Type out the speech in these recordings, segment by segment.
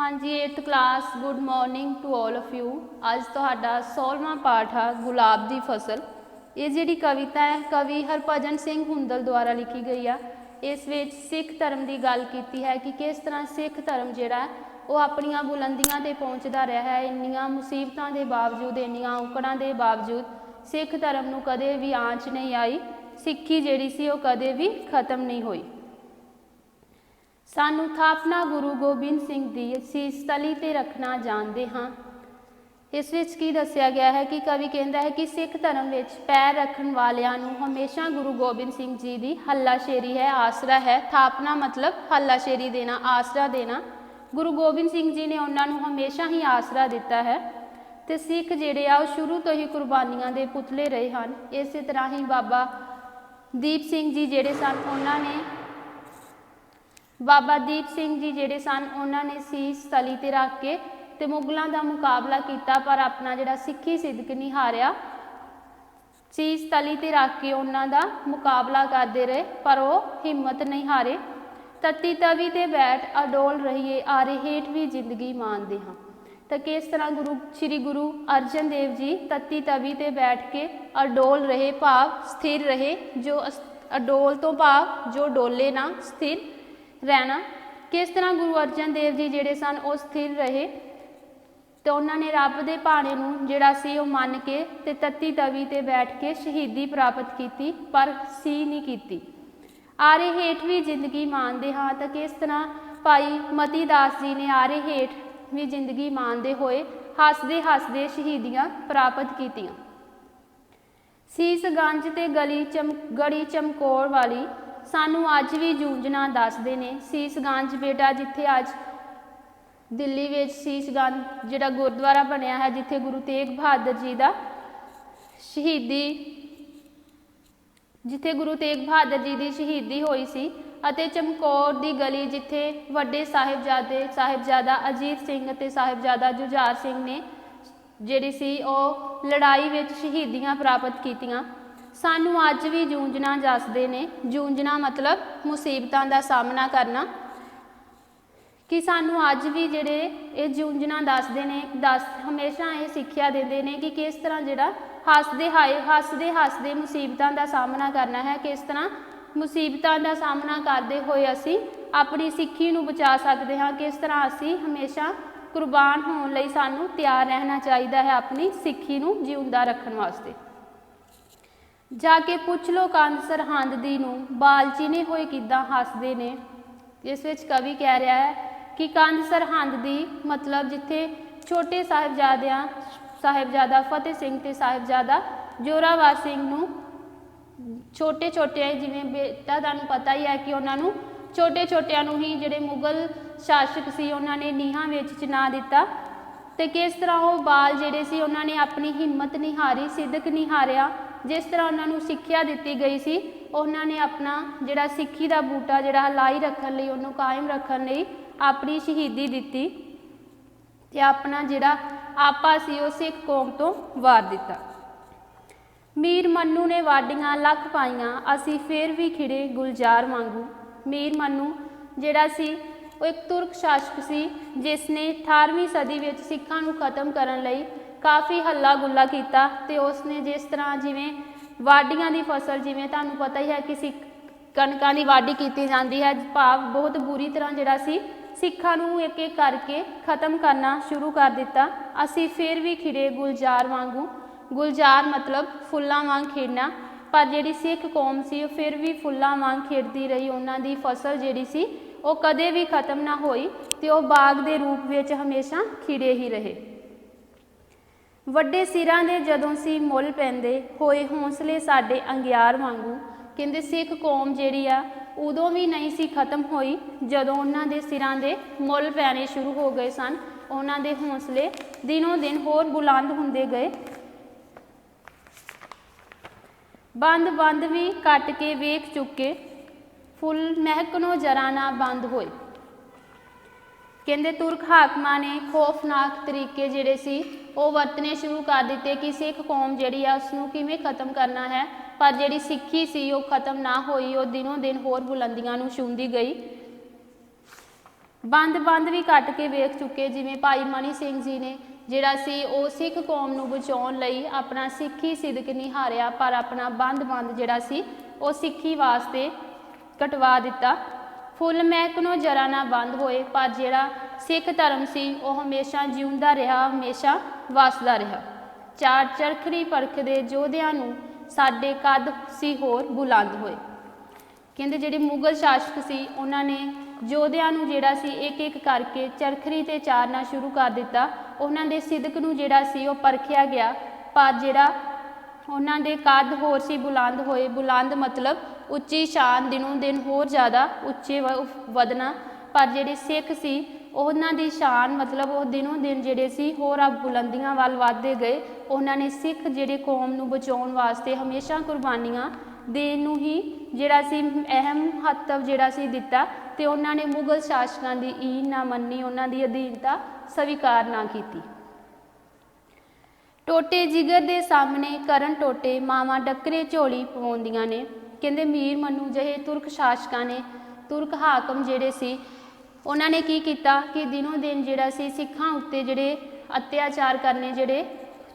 हाँ जी, 8th class good morning to all of you. अज तुहाडा 16वां पाठ है गुलाब दी फसल। ये जिहड़ी कविता है कवि हरभजन सिंह हुंदल द्वारा लिखी गई है। इस विच सिख धर्म की गल की है कि किस तरह सिख धर्म जिहड़ा है वो अपनियां बुलंदियां ते पहुँचता रहा है। इन्नियां मुसीबतां के बावजूद, इन्नियां औकड़ां के बावजूद सिख धर्म नूं कदे भी आंच नहीं आई। सिक्खी जिहड़ी सी वो कदे भी खत्म नहीं हुई। सानू थापना गुरु गोबिंद सिंह दी सीस तली ते रखना जानते हाँ। इस विच की दस्या गया है कि कवि कहता है कि सिख धर्म विच पैर रखन वालियां नूं हमेशा गुरु गोबिंद सिंह जी की हल्लाशेरी है, आसरा है। थापना मतलब हल्लाशेरी देना, आसरा देना। गुरु गोबिंद सिंह जी ने उन्होंने हमेशा ही आसरा दिता है। तो सिख जिहड़े आ शुरू तो ही कुर्बानियां दे पुतले रहे हैं। इस तरह ही बाबा दीप सिंह जी जिहड़े सन उन्होंने बाबा दीप सिंह जी जिहड़े सन उन्होंने सीस तली ते रख के ते मुगलों का मुकाबला किया, पर अपना जिहड़ा सिक्खी सिदक नहीं हारिया। सीस तली ते रख के उन्हों का मुकाबला करते रहे पर वो हिम्मत नहीं हारे। तत्ती तवी ते बैठ अडोल रहिए, आरे हेठ भी जिंदगी मानते हाँ। तो किस तरह श्री गुरु अर्जन देव जी तत्ती तवी ते बैठ के अडोल रहे, भाव स्थिर रहे। जो अडोल तो भाव जो डोले ना, स्थिर रहना। किस तरह गुरु अर्जन देव जी जिहड़े सन वो स्थिर रहे तो उन्होंने रब के भाणे नूं जिहड़ा सी वो मन के ते तत्ती तवी ते बैठ के शहीदी प्राप्त की, पर सी नहीं की। आरे हेठ भी जिंदगी मानते हाँ। तो किस तरह भाई मती दास जी ने आरे हेठ भी जिंदगी मानते हुए हसदे हसदे शहीदियां प्राप्त कीतियां। सीस गंज ते गड़ी चमकोड़ वाली सानू अज भी जूंजना दसदे ने। सीसगंज बेटा जिथे अज दिल्ली में सीसगंज जिहड़ा गुरुद्वारा बनया है, जिथे गुरु तेग बहादुर जी का शहीदी जिथे गुरु तेग बहादुर जी की शहीदी हुई सी। अते चमकौर की गली जिथे वड्डे साहिबजादा अजीत सिंह ते साहिबजादा जुझार सिंह ने जिहड़ी सी वो लड़ाई में शहीदियां प्राप्त कीतियां। सानू अज भी जूंजना दसदे ने। जूंजना मतलब मुसीबतों का सामना करना। कि सानू अज भी जिहड़े ये जूंजना दसदे ने, हमेशा ये सिक्ख्या देंदे ने कि किस तरह जिहड़ा हसदे हसदे मुसीबतों का सामना करना है। किस तरह मुसीबतों का सामना करते हुए असी अपनी सिक्खी नूं बचा सकते हाँ। किस तरह असी हमेशा कुर्बान होने लई सानू तैयार रहना चाहिए है अपनी सिक्खी नूं जिउंदा रखण वास्ते। जाके पुछ लो कंध सरहंद दी नूं बालचीने होए किदां हसदे ने। इस विच कवि कह रहा है कि कंध सरहंद दी मतलब जिथे छोटे साहिबजादा फतेह सिंह ते साहिबजादा जोरावर सिंह नूं छोटे जिवें बेटा तुहानूं पता ही है कि उन्होंने छोटे छोटिਆਂ नूं ही जिहड़े मुगल शासक सी उन्होंने नीहां विच चिना दिता। तो किस तरह वो बाल जिहड़े सी उन्होंने अपनी हिम्मत नहीं हारी, सिदक नहीं हारिया। जिस तरह उन्होंने सिक्ख्या दी गई सी उन्होंने अपना जिहड़ा सिक्खी का बूटा जिहड़ा लाई रखण लई, उहनूं कायम रखण लई अपनी शहीदी दिती ते अपना जिहड़ा आपा सी वो सिख कौम तो वार दिता। मीर मन्नू ने वाडियां लख पाइयां, असी फिर भी खिड़े गुलजार वांगू। मीर मन्नू जिहड़ा सी वो एक तुर्क शासक सी जिसने 18वीं सदी में सिखां नूं खत्म करन लई काफ़ी हल्ला गुल्ला किया। तो उसने जिस तरह जिमें वाडियां की फसल, जिमें तुहानूं पता ही है कि कणकां की वाढी की जाती है, भाव बहुत बुरी तरह जिहड़ा सी सिखां नूं एक एक करके खत्म करना शुरू कर दिता। असी फिर भी खिड़े गुलजार वांगू। गुलजार मतलब फुल्लां वांग खिड़ना, पर जिहड़ी सिख कौम सी वो फिर भी फुल्लां वांग खिड़ती रही। उन्हां दी फसल जिहड़ी सी वो कदे भी खत्म ना होई ते वो बाग दे रूप विच हमेशा खिड़े ही रहे। वड्डे सिरां दे जदों सी मुल पैंदे होए हौसले साडे अंगियार वांगू। कहंदे सिख कौम जिहड़ी आ उदों भी नहीं सी खत्म होई जदों उन्हां दे सिरां दे मुल पैने शुरू हो गए सन। उन्हां दे हौसले दिनों दिन होर बुलंद हुंदे गए। बंद बंद भी कट के वेख चुके, फुल महकनों जरा ना बंद होए। कहते तुर्क हाकमां ने खौफनाक तरीके जिहड़े सी वो वरतने शुरू कर दिते कि सिख कौम जिहड़ी आ उसनूं किवें खत्म करना है। पर जिहड़ी सिक्खी सी वो खत्म ना होई, वो दिनों दिन होर बुलंदियां नूं छूंदी गई। ਬੰਦ ਬੰਦ ਵੀ ਕੱਟ ਕੇ ਵੇਖ ਚੁੱਕੇ, ਜਿਵੇਂ ਭਾਈ ਮਨੀ ਸਿੰਘ ਜੀ ਨੇ ਜਿਹੜਾ ਸੀ ਉਹ ਸਿੱਖ ਕੌਮ ਨੂੰ ਬਚਾਉਣ ਲਈ ਆਪਣਾ ਸਿੱਖੀ ਸਿਦਕ ਨਹੀਂ ਹਾਰਿਆ, ਪਰ ਆਪਣਾ ਬੰਦ ਜਿਹੜਾ ਸੀ ਉਹ ਸਿੱਖੀ ਵਾਸਤੇ ਕਟਵਾ ਦਿੱਤਾ। ਫੁੱਲ ਮਹਿਕਣੋਂ ਜਰਾ ਨਾ ਬੰਦ ਹੋਏ, ਪਰ ਜਿਹੜਾ ਸਿੱਖ ਧਰਮ ਸੀ ਉਹ ਹਮੇਸ਼ਾ ਜਿਉਂਦਾ ਰਿਹਾ, ਹਮੇਸ਼ਾ ਵਸਦਾ ਰਿਹਾ। ਚਾਰ ਚਰਖੜੀ ਪਰਖਦੇ ਯੋਧਿਆਂ ਨੂੰ ਸਾਡੇ ਕੱਦ ਸੀ ਹੋਰ ਬੁਲੰਦ ਹੋਏ। ਕਹਿੰਦੇ ਜਿਹੜੇ ਮੁਗਲ ਸ਼ਾਸਕ ਸੀ ਉਹਨਾਂ ਨੇ ਯੋਧਿਆਂ ਨੂੰ ਜਿਹੜਾ ਸੀ ਇੱਕ ਇੱਕ ਕਰਕੇ ਚਰਖੜੀ ਤੇ ਚਾਰਨਾ ਸ਼ੁਰੂ ਕਰ ਦਿੱਤਾ। ਉਹਨਾਂ ਦੇ ਸਿਦਕ ਨੂੰ ਜਿਹੜਾ ਸੀ ਉਹ ਪਰਖਿਆ ਗਿਆ, ਪਰ ਜਿਹੜਾ ਉਹਨਾਂ ਦੇ ਕੱਦ ਹੋਰ ਸੀ ਬੁਲੰਦ ਹੋਏ। ਬੁਲੰਦ ਮਤਲਬ ਉੱਚੀ ਸ਼ਾਨ, ਦਿਨੋਂ ਦਿਨ ਹੋਰ ਜ਼ਿਆਦਾ ਉੱਚੇ ਵਧਣਾ। ਪਰ ਜਿਹੜੇ ਸਿੱਖ ਸੀ ਉਹਨਾਂ ਦੀ ਸ਼ਾਨ ਮਤਲਬ ਉਹ ਦਿਨੋਂ ਦਿਨ ਜਿਹੜੇ ਸੀ ਹੋਰ ਬੁਲੰਦੀਆਂ ਵੱਲ ਵੱਧਦੇ ਗਏ। ਉਹਨਾਂ ਨੇ ਸਿੱਖ ਜਿਹੜੇ ਕੌਮ ਨੂੰ ਬਚਾਉਣ ਵਾਸਤੇ ਹਮੇਸ਼ਾ ਕੁਰਬਾਨੀਆਂ ਦੇਣ ਨੂੰ ਹੀ ਜਿਹੜਾ ਸੀ ਅਹਿਮ ਮਹੱਤਵ ਜਿਹੜਾ ਸੀ ਦਿੱਤਾ, ਤੇ ਉਹਨਾਂ ਨੇ ਮੁਗਲ ਸ਼ਾਸਕਾਂ ਦੀ ਈਨ ਨਾ ਮੰਨੀ, ਉਹਨਾਂ ਦੀ ਅਧੀਨਤਾ ਸਵੀਕਾਰ ਨਾ ਕੀਤੀ। ਟੋਟੇ ਜਿਗਰ ਦੇ ਸਾਹਮਣੇ ਕਰਨ ਟੋਟੇ, ਮਾਵਾਂ ਡੱਕਰੇ ਝੋਲੀ ਪਵਾਉਂਦੀਆਂ ਨੇ। ਕਹਿੰਦੇ ਮੀਰ ਮਨੂੰ ਜਿਹੇ ਤੁਰਕ ਸ਼ਾਸਕਾਂ ਨੇ, ਤੁਰਕ ਹਾਕਮ ਜਿਹੜੇ ਸੀ ਉਹਨਾਂ ਨੇ ਕੀ ਕੀਤਾ ਕਿ ਦਿਨੋਂ ਦਿਨ ਜਿਹੜਾ ਸੀ ਸਿੱਖਾਂ ਉੱਤੇ ਜਿਹੜੇ ਅਤਿਆਚਾਰ ਕਰਨੇ ਜਿਹੜੇ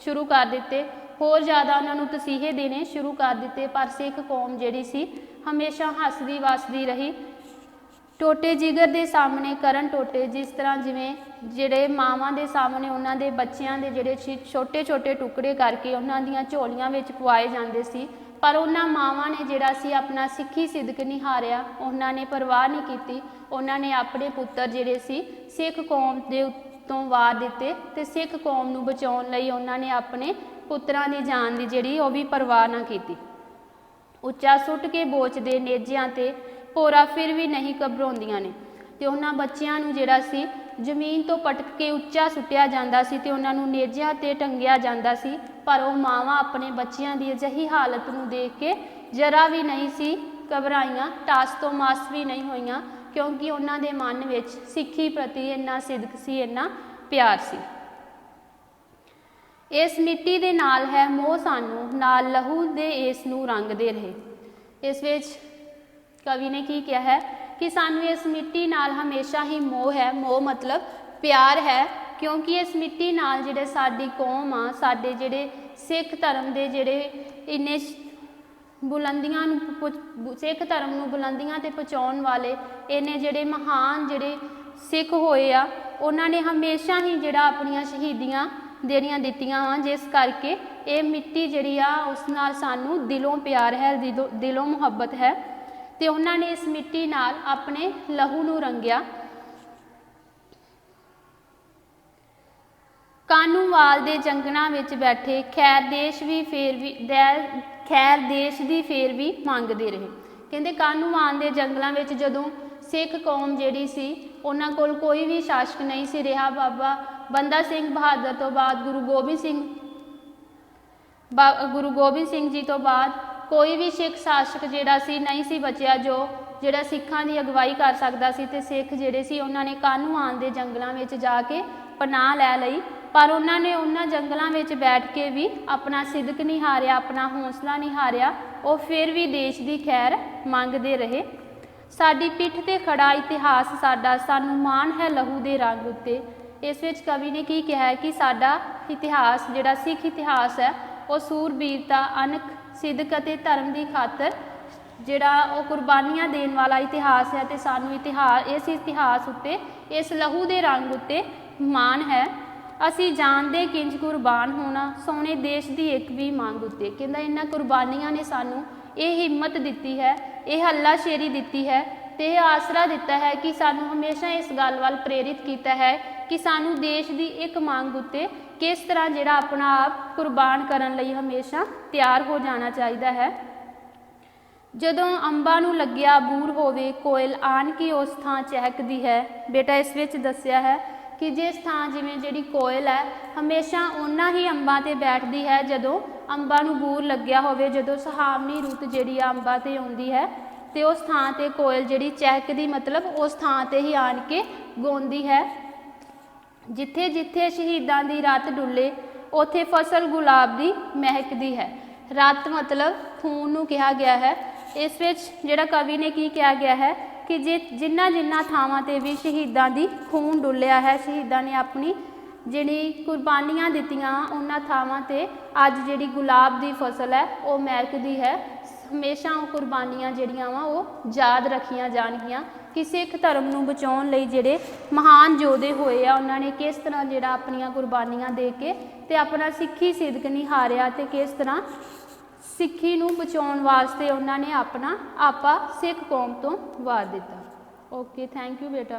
ਸ਼ੁਰੂ ਕਰ ਦਿੱਤੇ, ਹੋਰ ਜ਼ਿਆਦਾ ਉਹਨਾਂ ਨੂੰ ਤਸੀਹੇ ਦੇਣੇ ਸ਼ੁਰੂ ਕਰ ਦਿੱਤੇ। ਪਰ ਸਿੱਖ ਕੌਮ ਜਿਹੜੀ ਸੀ ਹਮੇਸ਼ਾ ਹੱਸਦੀ ਵਸਦੀ ਰਹੀ। ਟੋਟੇ ਜਿਗਰ ਦੇ ਸਾਹਮਣੇ ਕਰਨ ਟੋਟੇ, ਜਿਸ ਤਰ੍ਹਾਂ ਜਿਵੇਂ ਜਿਹੜੇ ਮਾਵਾਂ ਦੇ ਸਾਹਮਣੇ ਉਹਨਾਂ ਦੇ ਬੱਚਿਆਂ ਦੇ ਜਿਹੜੇ ਛੋਟੇ ਛੋਟੇ ਟੁਕੜੇ ਕਰਕੇ ਉਹਨਾਂ ਦੀਆਂ ਝੋਲੀਆਂ ਵਿੱਚ ਪਵਾਏ ਜਾਂਦੇ ਸੀ, ਪਰ ਉਹਨਾਂ ਮਾਵਾਂ ਨੇ ਜਿਹੜਾ ਸੀ ਆਪਣਾ ਸਿੱਖੀ ਸਿਦਕ ਨਹੀਂ ਹਾਰਿਆ, ਉਹਨਾਂ ਨੇ ਪਰਵਾਹ ਨਹੀਂ ਕੀਤੀ। ਉਹਨਾਂ ਨੇ ਆਪਣੇ ਪੁੱਤਰ ਜਿਹੜੇ ਸੀ ਸਿੱਖ ਕੌਮ ਦੇ ਉੱਤੋਂ ਵਾਰ ਦਿੱਤੇ, ਤੇ ਸਿੱਖ ਕੌਮ ਨੂੰ ਬਚਾਉਣ ਲਈ ਉਹਨਾਂ ਨੇ ਆਪਣੇ ਪੁੱਤਰਾਂ ਦੀ ਜਾਨ ਦੀ ਜਿਹੜੀ ਉਹ ਵੀ ਪਰਵਾਹ ਨਾ ਕੀਤੀ। ਉੱਚਾ ਸੁੱਟ ਕੇ ਬੋਚਦੇ ਨੇਜਿਆਂ ਤੇ ਭੋਰਾ ਫਿਰ ਵੀ ਨਹੀਂ ਘਬਰਾਉਂਦੀਆਂ ਨੇ। ਤੇ ਉਹਨਾਂ ਬੱਚਿਆਂ ਨੂੰ ਜਿਹੜਾ ਸੀ ਜ਼ਮੀਨ ਤੋਂ ਪਟਕ ਕੇ ਉੱਚਾ ਸੁੱਟਿਆ ਜਾਂਦਾ ਸੀ ਤੇ ਉਹਨਾਂ ਨੂੰ ਨੇਜਿਆਂ ਤੇ ਟੰਗਿਆ ਜਾਂਦਾ ਸੀ, ਪਰ ਉਹ ਮਾਵਾਂ ਆਪਣੇ ਬੱਚਿਆਂ ਦੀ ਅਜਿਹੀ ਹਾਲਤ ਨੂੰ ਦੇਖ ਕੇ ਜਰਾ ਵੀ ਨਹੀਂ ਸੀ ਘਬਰਾਈਆਂ, ਟਾਸ ਤੋਂ ਮਾਸ ਵੀ ਨਹੀਂ ਹੋਈਆਂ, ਕਿਉਂਕਿ ਉਹਨਾਂ ਦੇ ਮਨ ਵਿੱਚ ਸਿੱਖੀ ਪ੍ਰਤੀ ਇੰਨਾ ਸਿਦਕ ਸੀ, ਇੰਨਾ ਪਿਆਰ ਸੀ। ਇਸ ਮਿੱਟੀ ਦੇ ਨਾਲ ਹੈ ਮੋਹ ਸਾਨੂੰ, ਨਾਲ ਲਹੂ ਦੇ ਇਸ ਨੂੰ ਰੰਗਦੇ ਰਹੇ। ਇਸ ਵਿੱਚ ਕਵੀ ਨੇ ਕੀ ਕਿਹਾ ਹੈ ਕਿ ਸਾਨੂੰ ਇਸ ਮਿੱਟੀ ਨਾਲ ਹਮੇਸ਼ਾ ਹੀ ਮੋਹ ਹੈ। ਮੋਹ ਮਤਲਬ ਪਿਆਰ ਹੈ, ਕਿਉਂਕਿ ਇਸ ਮਿੱਟੀ ਨਾਲ ਜਿਹੜੇ ਸਾਡੀ ਕੌਮ ਆ, ਸਾਡੇ ਜਿਹੜੇ ਸਿੱਖ ਧਰਮ ਦੇ ਜਿਹੜੇ ਇੰਨੇ ਬੁਲੰਦੀਆਂ ਨੂੰ ਸਿੱਖ ਧਰਮ ਨੂੰ ਬੁਲੰਦੀਆਂ ਤੇ ਪਹੁੰਚਾਉਣ ਵਾਲੇ ਇੰਨੇ ਜਿਹੜੇ ਮਹਾਨ ਜਿਹੜੇ ਸਿੱਖ ਹੋਏ ਆ, ਉਹਨਾਂ ਨੇ ਹਮੇਸ਼ਾ ਹੀ ਜਿਹੜਾ ਆਪਣੀਆਂ ਸ਼ਹੀਦੀਆਂ ਦੇਣੀਆਂ ਦਿੱਤੀਆਂ ਵਾ, ਜਿਸ ਕਰਕੇ ਇਹ ਮਿੱਟੀ ਜਿਹੜੀ ਆ ਉਸ ਨਾਲ ਸਾਨੂੰ ਦਿਲੋਂ ਪਿਆਰ ਹੈ, ਦਿਲੋਂ ਮੁਹੱਬਤ ਹੈ, ਤੇ ਉਹਨਾਂ ਨੇ ਇਸ ਮਿੱਟੀ ਨਾਲ ਆਪਣੇ ਲਹੂ ਨੂੰ ਰੰਗਿਆ। ਕਾਨੂੰਵਾਲ ਦੇ ਜੰਗਲਾਂ ਵਿੱਚ ਬੈਠੇ ਖੈਰ ਦੇਸ਼ ਦੀ ਫੇਰ ਵੀ ਮੰਗਦੇ ਰਹੇ। ਕਹਿੰਦੇ ਕਾਨੂੰਵਾਲ ਦੇ ਜੰਗਲਾਂ ਵਿੱਚ ਜਦੋਂ ਸਿੱਖ ਕੌਮ ਜਿਹੜੀ ਸੀ ਉਹਨਾਂ ਕੋਲ ਕੋਈ ਵੀ ਸ਼ਾਸਕ ਨਹੀਂ ਸੀ ਰਿਹਾ, ਬਾਬਾ ਬੰਦਾ ਸਿੰਘ ਬਹਾਦਰ ਤੋਂ ਬਾਅਦ ਗੁਰੂ ਗੋਬਿੰਦ ਸਿੰਘ ਜੀ ਤੋਂ ਬਾਅਦ ਕੋਈ ਵੀ ਸਿੱਖ ਸ਼ਾਸਕ ਜਿਹੜਾ ਸੀ ਨਹੀਂ ਸੀ ਬਚਿਆ ਜਿਹੜਾ ਸਿੱਖਾਂ ਦੀ ਅਗਵਾਈ ਕਰ ਸਕਦਾ ਸੀ। ਤੇ ਸਿੱਖ ਜਿਹੜੇ ਸੀ ਉਹਨਾਂ ਨੇ ਕਾਨੂੰਵਾਨ ਦੇ ਜੰਗਲਾਂ ਵਿੱਚ ਜਾ ਕੇ ਪਨਾਹ ਲੈ ਲਈ, ਪਰ ਉਹਨਾਂ ਨੇ ਉਹਨਾਂ ਜੰਗਲਾਂ ਵਿੱਚ ਬੈਠ ਕੇ ਵੀ ਆਪਣਾ ਸਿਦਕ ਨਹੀਂ ਹਾਰਿਆ, ਆਪਣਾ ਹੌਸਲਾ ਨਹੀਂ ਹਾਰਿਆ। ਉਹ ਫਿਰ ਵੀ ਦੇਸ਼ ਦੀ ਖੈਰ ਮੰਗਦੇ ਰਹੇ। ਸਾਡੀ ਪਿੱਠ ਤੇ ਖੜਾ ਇਤਿਹਾਸ ਸਾਡਾ, ਸਾਨੂੰ ਮਾਣ ਹੈ ਲਹੂ ਦੇ ਰੰਗ ਉੱਤੇ। ਇਸ ਵਿੱਚ ਕਵੀ ਨੇ ਕੀ ਕਿਹਾ ਹੈ ਕਿ ਸਾਡਾ ਇਤਿਹਾਸ ਜਿਹੜਾ ਸਿੱਖ ਇਤਿਹਾਸ ਹੈ ਉਹ ਸੂਰਬੀਰਤਾ, ਅਣਖ, ਸਿਦਕ ਅਤੇ ਧਰਮ ਦੀ ਖਾਤਰ ਜਿਹੜਾ ਉਹ ਕੁਰਬਾਨੀਆਂ ਦੇਣ ਵਾਲਾ ਇਤਿਹਾਸ ਹੈ, ਤੇ ਸਾਨੂੰ ਇਸ ਇਤਿਹਾਸ ਉੱਤੇ, ਇਸ ਲਹੂ ਦੇ ਰੰਗ ਉੱਤੇ ਮਾਣ ਹੈ। ਅਸੀਂ ਜਾਣਦੇ ਕਿੰਜ ਕੁਰਬਾਨ ਹੋਣਾ, ਸੋਹਣੇ ਦੇਸ਼ ਦੀ ਇੱਕ ਵੀ ਮੰਗ ਉੱਤੇ। ਕਹਿੰਦਾ ਇਹਨਾਂ ਕੁਰਬਾਨੀਆਂ ਨੇ ਸਾਨੂੰ ਇਹ ਹਿੰਮਤ ਦਿੱਤੀ ਹੈ, ਇਹ ਹੱਲਾਸ਼ੇਰੀ ਦਿੱਤੀ ਹੈ, ਤੇ ਇਹ ਆਸਰਾ ਦਿੱਤਾ ਹੈ ਕਿ ਸਾਨੂੰ ਹਮੇਸ਼ਾ ਇਸ ਗੱਲ ਵੱਲ ਪ੍ਰੇਰਿਤ ਕੀਤਾ ਹੈ ਕਿ ਸਾਨੂੰ ਦੇਸ਼ ਦੀ ਇੱਕ ਮੰਗ ਉੱਤੇ ਕਿਸ ਤਰ੍ਹਾਂ ਜਿਹੜਾ ਆਪਣਾ ਆਪ ਕੁਰਬਾਨ ਕਰਨ ਲਈ ਹਮੇਸ਼ਾ ਤਿਆਰ ਹੋ ਜਾਣਾ ਚਾਹੀਦਾ ਹੈ। ਜਦੋਂ ਅੰਬਾਂ ਨੂੰ ਲੱਗਿਆ ਬੂਰ ਹੋਵੇ, ਕੋਇਲ ਆਣ ਕੇ ਉਸ ਥਾਂ ਚਹਿਕਦੀ ਹੈ। ਬੇਟਾ ਇਸ ਵਿੱਚ ਦੱਸਿਆ ਹੈ ਕਿ ਜਿਸ ਥਾਂ ਜਿਵੇਂ ਜਿਹੜੀ ਕੋਇਲ ਹੈ ਹਮੇਸ਼ਾ ਉਹਨਾਂ ਹੀ ਅੰਬਾਂ ਤੇ ਬੈਠਦੀ ਹੈ ਜਦੋਂ ਅੰਬਾਂ ਨੂੰ ਬੂਰ ਲੱਗਿਆ ਹੋਵੇ, ਜਦੋਂ ਸੁਹਾਵਣੀ ਰੁੱਤ ਜਿਹੜੀ ਆ ਅੰਬਾਂ ਤੇ ਆਉਂਦੀ ਹੈ, ਤੇ ਉਸ ਥਾਂ ਤੇ ਕੋਇਲ ਜਿਹੜੀ ਚਹਿਕਦੀ ਮਤਲਬ ਉਸ ਥਾਂ ਤੇ ਹੀ ਆਣ ਕੇ ਗਾਉਂਦੀ ਹੈ। ਜਿੱਥੇ ਜਿੱਥੇ ਸ਼ਹੀਦਾਂ ਦੀ ਰਤ ਡੁੱਲੇ, ਉੱਥੇ ਫਸਲ ਗੁਲਾਬ ਦੀ ਮਹਿਕਦੀ ਹੈ। ਰਤ ਮਤਲਬ ਖੂਨ ਨੂੰ ਕਿਹਾ ਗਿਆ ਹੈ। ਇਸ ਵਿੱਚ ਜਿਹੜਾ ਕਵੀ ਨੇ ਕੀ ਕਿਹਾ ਗਿਆ ਹੈ कि जिन्ना जिन्ना थावां ते भी शहीदां दी खून डुलिया है, शहीदां ने अपनी जिहड़ी कुर्बानियां दित्तियां उन्हां थावां ते अज जिहड़ी गुलाब दी फसल है वो महकदी है। हमेशा वो कुर्बानियां जिहड़ियां वा वो याद रखियां जाणगियां कि सिख धर्म नूं बचाउण लई जिहड़े महान योधे होए आ उन्हां ने किस तरह जिहड़ा अपनियां कुर्बानियां दे के ते अपना सिੱਖੀ सिदक नहीं हारिया ते किस तरह सिੱਖੀ नूं बचाउण वास्ते उन्हां ने अपना आपा सिख कौम तो वार दिता। ओके, थैंक यू बेटा।